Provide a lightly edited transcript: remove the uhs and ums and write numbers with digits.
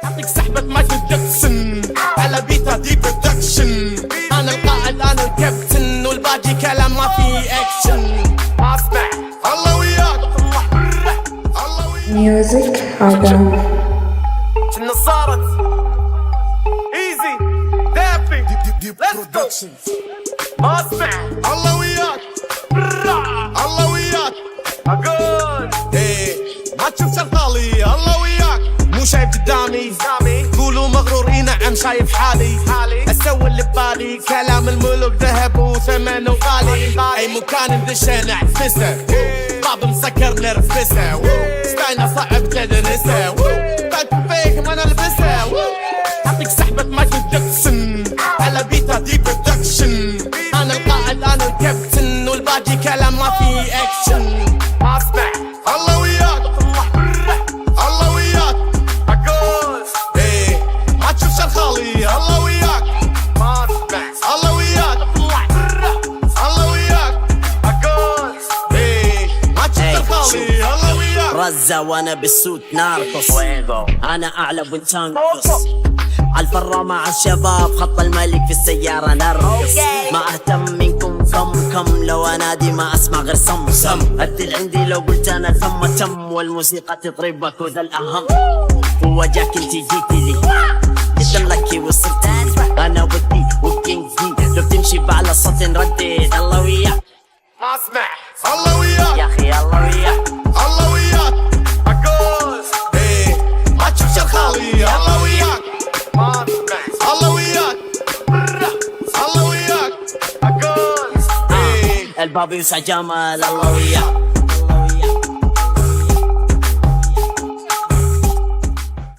اعطيك سحبة مايكل جاكسون على بيتا دي برودكشن. انا القائد انا الكابتن والباقي كلام ما في اكشن. اسمع الله وياك الله وياك. ميوزك عدم كنا صارت ايزي دافي ليتس جو. اسمع الله وياك الله وياك اقول ايه ما تشوف شغالي الله وياك مو شايف قدامي قولوا مغرور نعم شايف حالي اسوي اللي ببالي كلام الملوك ذهب وثمنه غالي. اي مكان ندشه نعفسه باب مسكر نرفسه ستاينا صعب تدرسه بعد فيك ما نلبسه. اعطيك سحبة مايكل جاكسون على بيتا دي برودكشن. انا القائد انا الكابتن والباقي كلام ما في اكشن. اسمع الله وياك الله وياك اقول ايه ما تشوف شرخالي الله وياك. ما اسمع الله وياك الله وياك اقول ايه ما تشوف شرخالي الله وياك. رزة وانا بالسوت نارقص انا اعلى وانت انقص عالفرة مع الشباب خط الملك في السيارة نرقص. ما اهتم منكم كم لو انادي ما اسمع غير صم الدل عندي لو قلت انا الفم تم والموسيقى تضربك وذا الاهم. هو جاك انتي جيتي لي جدا لكي وصلتي انا ودي وكينج دي لو تمشي بعلى الصوت نردد الله وياك. اسمع الله وياك يا اخي الله وياك الله وياك اقول ايه ما تشوف شرخالي الله وياك. ما اسمع الله وياك الله وياك اقول ايه الباب يوسع جمال الله وياك.